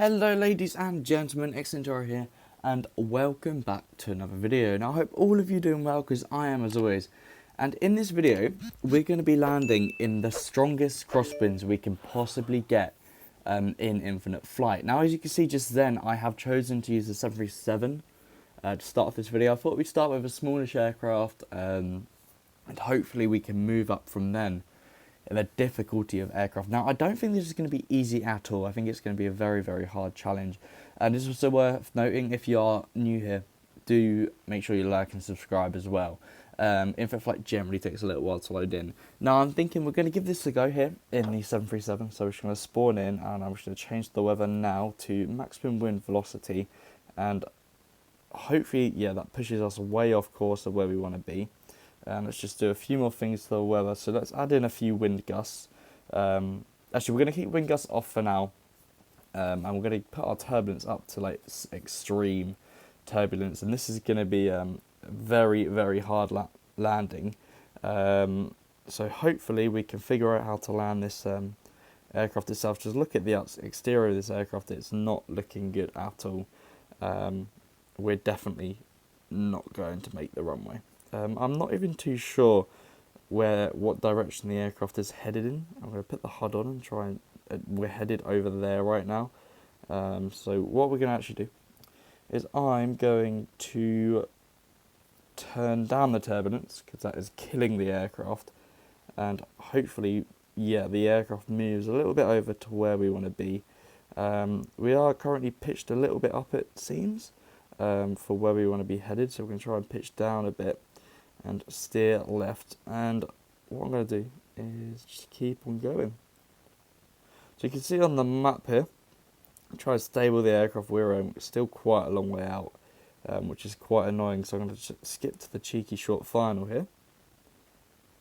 Hello ladies and gentlemen, Extendora here, and welcome back to another video. Now I hope all of you are doing well, because I am as always. And in this video, we're going to be landing in the strongest crosswinds we can possibly get in infinite flight. Now as you can see just then, I have chosen to use the 737 to start off this video. I thought we'd start with a smallish aircraft, and hopefully we can move up from then. The difficulty of aircraft. Now, I don't think this is going to be easy at all. I think it's going to be a very, very hard challenge. And it's also worth noting, if you are new here, do make sure you like and subscribe as well. Infinite flight generally takes a little while to load in. Now, I'm thinking we're going to give this a go here in the 737. So we're just going to spawn in, and I'm just going to change the weather now to maximum wind velocity. And hopefully, yeah, that pushes us way off course of where we want to be. Let's just do a few more things to the weather. So let's add in a few wind gusts. Actually, we're going to keep wind gusts off for now. And we're going to put our turbulence up to like extreme turbulence. And this is going to be very, very hard landing. So hopefully we can figure out how to land this aircraft itself. Just look at the exterior of this aircraft. It's not looking good at all. We're definitely not going to make the runway. I'm not even too sure what direction the aircraft is headed in. I'm going to put the HUD on and try and... we're headed over there right now. So what we're going to actually do is I'm going to turn down the turbulence, because that is killing the aircraft. And hopefully, yeah, the aircraft moves a little bit over to where we want to be. We are currently pitched a little bit up, it seems, for where we want to be headed. So we're going to try and pitch down a bit and steer left, and what I'm going to do is just keep on going. So you can see on the map here, try to stable the aircraft we're still quite a long way out, which is quite annoying. So I'm going to skip to the cheeky short final here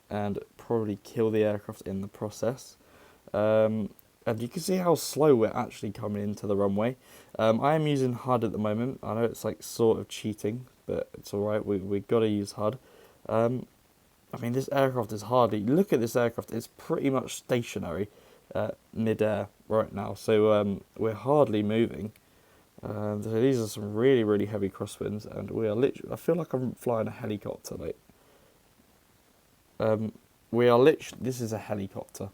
and probably kill the aircraft in the process. And you can see how slow we're actually coming into the runway. I am using HUD at the moment. I know it's like sort of cheating, but it's alright, we got to use HUD. I mean, this aircraft is hardly... Look at this aircraft, it's pretty much stationary mid-air right now. So we're hardly moving. So these are some really, really heavy crosswinds, and we are literally... I feel like I'm flying a helicopter, like... we are literally... This is a helicopter.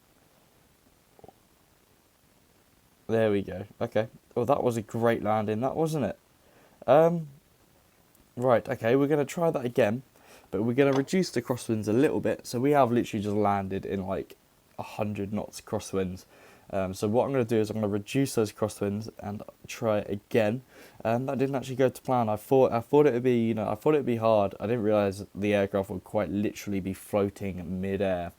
There we go. Okay. Well, that was a great landing, that, wasn't it? Right, okay, we're going to try that again. But we're going to reduce the crosswinds a little bit. So we have literally just landed in like 100 knots crosswinds. So what I'm going to do is I'm going to reduce those crosswinds and try it again. That didn't actually go to plan. I thought it would be, I thought it would be hard. I didn't realise the aircraft would quite literally be floating mid-air.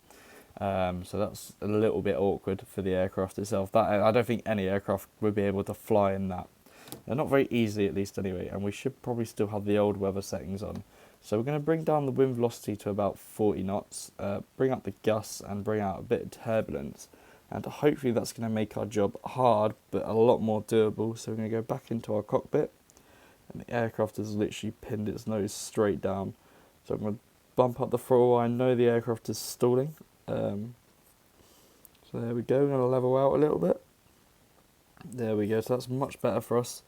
So that's a little bit awkward for the aircraft itself. I don't think any aircraft would be able to fly in that. Not very easily, at least, anyway. And we should probably still have the old weather settings on. So we're going to bring down the wind velocity to about 40 knots, bring up the gusts and bring out a bit of turbulence. And hopefully that's going to make our job hard, but a lot more doable. So we're going to go back into our cockpit. And the aircraft has literally pinned its nose straight down. So I'm going to bump up the throttle. I know the aircraft is stalling. So there we go, I'm going to level out a little bit. There we go, so that's much better for us.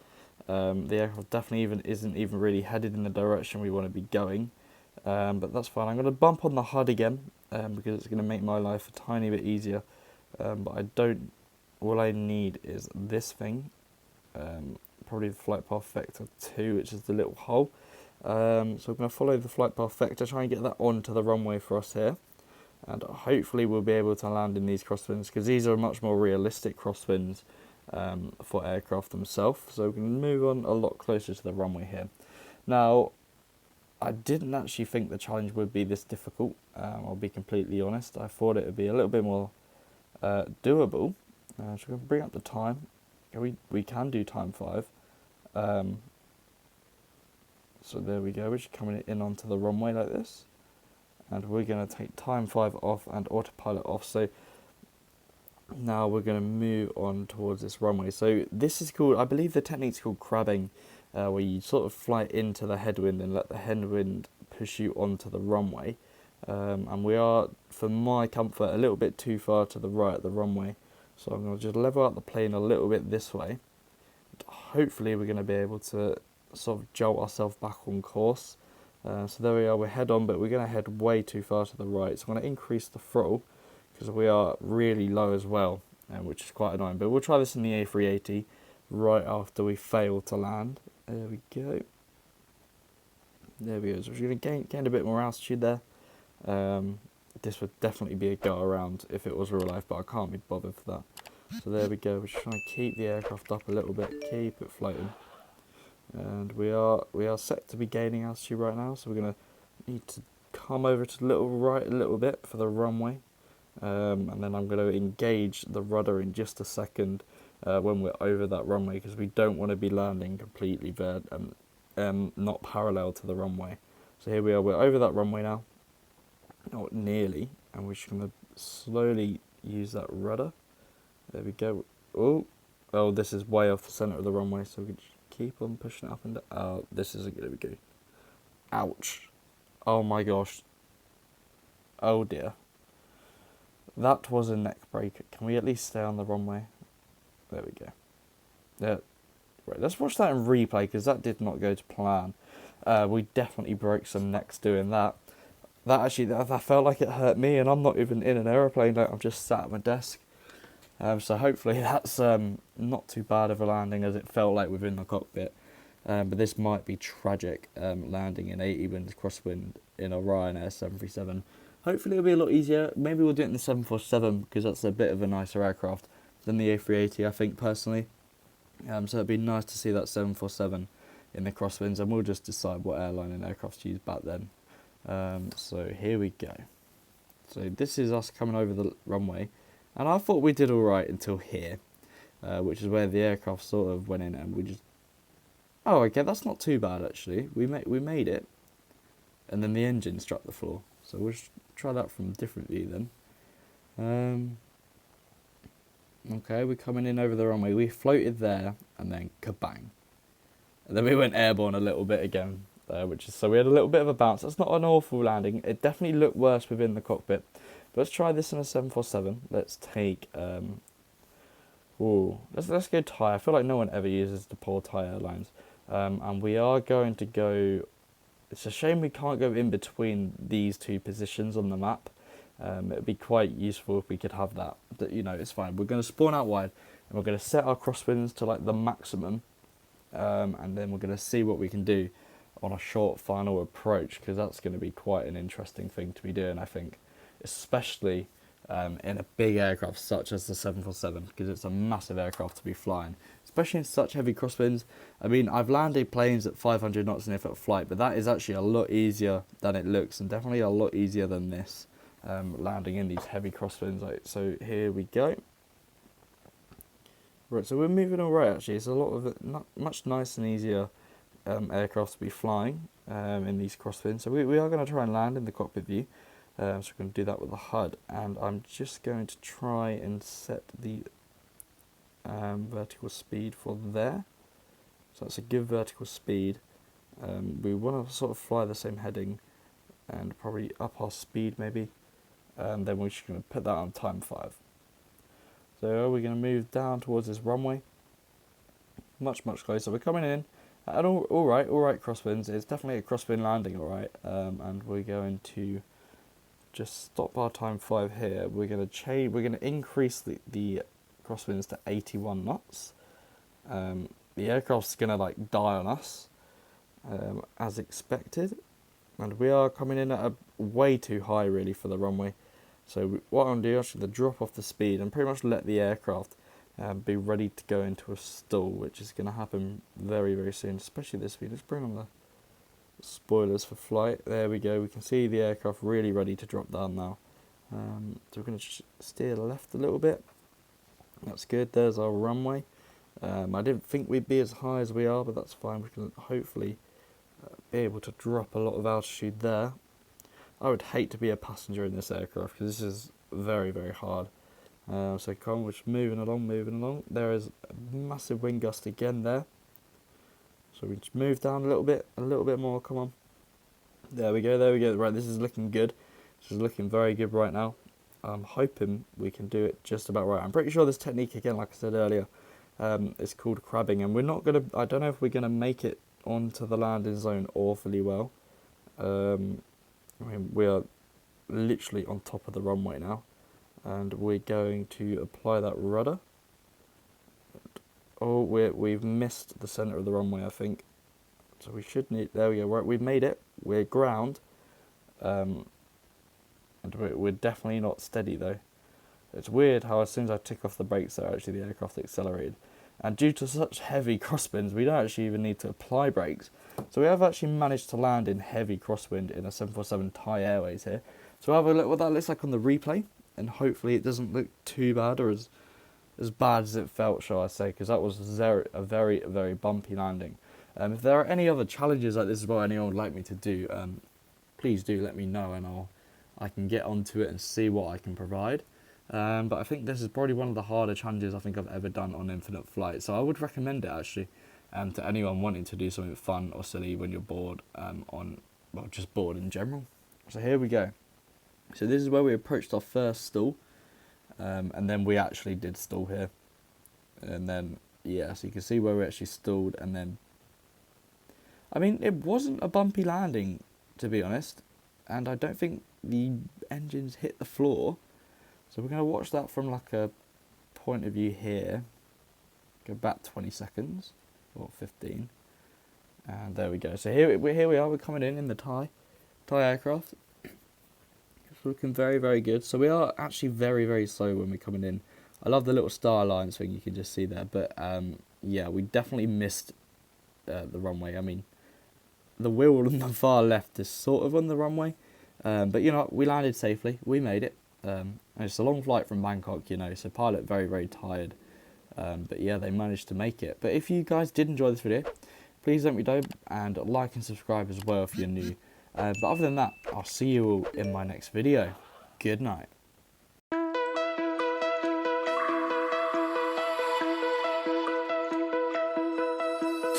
The aircraft definitely isn't even really headed in the direction we want to be going, but that's fine. I'm going to bump on the HUD again, because it's going to make my life a tiny bit easier. But all I need is this thing, probably the flight path vector 2, which is the little hole. So I'm going to follow the flight path vector, try and get that onto the runway for us here. And hopefully we'll be able to land in these crosswinds, because these are much more realistic crosswinds for aircraft themselves. So we can move on a lot closer to the runway here. Now, I didn't actually think the challenge would be this difficult. I'll be completely honest. I thought it would be a little bit more doable. So we're going to bring up the time. We can do time 5. So there we go. We're just coming in onto the runway like this. And we're going to take time 5 off and autopilot off. So now we're going to move on towards this runway. So this is called, I believe the technique's called crabbing, where you sort of fly into the headwind and let the headwind push you onto the runway. And we are, for my comfort, a little bit too far to the right of the runway. So I'm going to just level out the plane a little bit this way. hopefully we're going to be able to sort of jolt ourselves back on course. So there we are, we're head on, but we're going to head way too far to the right. So I'm going to increase the throttle because we are really low as well, which is quite annoying. But we'll try this in the A380 right after we fail to land. There we go. There we go. So we're going to gain a bit more altitude there. This would definitely be a go around if it was real life, but I can't be bothered for that. So there we go. We're just trying to keep the aircraft up a little bit, keep it floating. And we are set to be gaining altitude right now, so we're going to need to come over to the little right a little bit for the runway, and then I'm going to engage the rudder in just a second when we're over that runway, because we don't want to be landing completely not parallel to the runway. So here we are, we're over that runway now, not nearly, and we're just going to slowly use that rudder. There we go. Oh, this is way off the centre of the runway, so we can just keep on pushing it up and down. Oh, this isn't going to be good. Ouch. Oh my gosh. Oh dear. That was a neck breaker. Can we at least stay on the runway? There we go. Yeah. Right, let's watch that in replay, because that did not go to plan. We definitely broke some necks doing that. That felt like it hurt me, and I'm not even in an aeroplane, like, I'm just sat at my desk. So hopefully that's not too bad of a landing as it felt like within the cockpit. But this might be tragic, landing in 80 winds crosswind in a Ryanair 737. Hopefully it'll be a lot easier. Maybe we'll do it in the 747, because that's a bit of a nicer aircraft than the A380, I think, personally. So it'd be nice to see that 747 in the crosswinds, and we'll just decide what airline and aircraft to use back then. So here we go. So this is us coming over the runway. And I thought we did alright until here, which is where the aircraft sort of went in, and we just... Oh, okay, that's not too bad, actually. We made it. And then the engine struck the floor. So we'll just try that from a different view then. Okay, we're coming in over the runway. We floated there, and then kabang. And then we went airborne a little bit again, so we had a little bit of a bounce. That's not an awful landing. It definitely looked worse within the cockpit. But let's try this in a 747. Let's take... let's go Thai. I feel like no one ever uses the poor Thai Airlines. And we are going to go... It's a shame we can't go in between these two positions on the map. It would be quite useful if we could have that. But, you know, it's fine. We're going to spawn out wide, and we're going to set our crosswinds to like the maximum. And then we're going to see what we can do on a short final approach, because that's going to be quite an interesting thing to be doing, I think. Especially in a big aircraft such as the 747, because it's a massive aircraft to be flying, especially in such heavy crosswinds. I mean, I've landed planes at 500 knots in a flight, but that is actually a lot easier than it looks, and definitely a lot easier than this, landing in these heavy crosswinds. So here we go. Right, so we're moving all right, actually. It's a lot of much nicer and easier aircraft to be flying in these crosswinds. So we are going to try and land in the cockpit view. So we're going to do that with the HUD, and I'm just going to try and set the vertical speed for there. So that's a good vertical speed. We want to sort of fly the same heading and probably up our speed maybe. And then we're just going to put that on time 5. So we're going to move down towards this runway. Much closer. We're coming in at all right crosswinds. It's definitely a crosswind landing, all right. And we're going to just stop our time 5 here. We're going to increase the crosswinds to 81 knots. The aircraft's going to like die on us, as expected, and we are coming in at a way too high really for the runway. So what I'm going to do is actually drop off the speed and pretty much let the aircraft be ready to go into a stall, which is going to happen very soon, especially this speed. Let's bring on the spoilers for flight. There we go. We can see the aircraft really ready to drop down now. So we're going to just steer left a little bit. That's good. There's our runway. I didn't think we'd be as high as we are, but that's fine. We can hopefully be able to drop a lot of altitude there. I would hate to be a passenger in this aircraft, because this is very hard. So come on, we're just moving along. There is a massive wind gust again there. So we just move down a little bit more, come on. There we go. Right, this is looking good. This is looking very good right now. I'm hoping we can do it just about right. I'm pretty sure this technique, again, like I said earlier, It's called crabbing, and we're not gonna. I don't know if we're gonna make it onto the landing zone awfully well. I mean, we are literally on top of the runway now, and we're going to apply that rudder. Oh, we've missed the center of the runway, I think. So we should need. There we go. We've made it. We're ground, and we're definitely not steady though. It's weird how as soon as I tick off the brakes, there actually the aircraft accelerated. And due to such heavy crosswinds, we don't actually even need to apply brakes. So we have actually managed to land in heavy crosswind in a 747 Thai Airways here. So we'll have a look what that looks like on the replay, and hopefully it doesn't look too bad or as bad as it felt, shall I say, because that was a very, very bumpy landing. If there are any other challenges like this as well anyone would like me to do, please do let me know, and I can get onto it and see what I can provide. But I think this is probably one of the harder challenges I think I've ever done on Infinite Flight, so I would recommend it actually to anyone wanting to do something fun or silly when you're bored, just bored in general. So here we go. So this is where we approached our first stall, and then we actually did stall here, and then yeah, so you can see where we actually stalled, and then I mean it wasn't a bumpy landing to be honest, and I don't think the engines hit the floor. So we're going to watch that from like a point of view here. Go back 20 seconds, or 15. And there we go. So here we are, we're coming in the Thai aircraft. It's looking very, very good. So we are actually very, very slow when we're coming in. I love the little star lines thing you can just see there. But yeah, we definitely missed the runway. I mean, the wheel on the far left is sort of on the runway. But you know, we landed safely. We made it. And it's a long flight from Bangkok, you know, so pilot very, very tired. But yeah, they managed to make it. But if you guys did enjoy this video, please let me know and like and subscribe as well if you're new. But other than that, I'll see you all in my next video. Good night.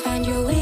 Find your way.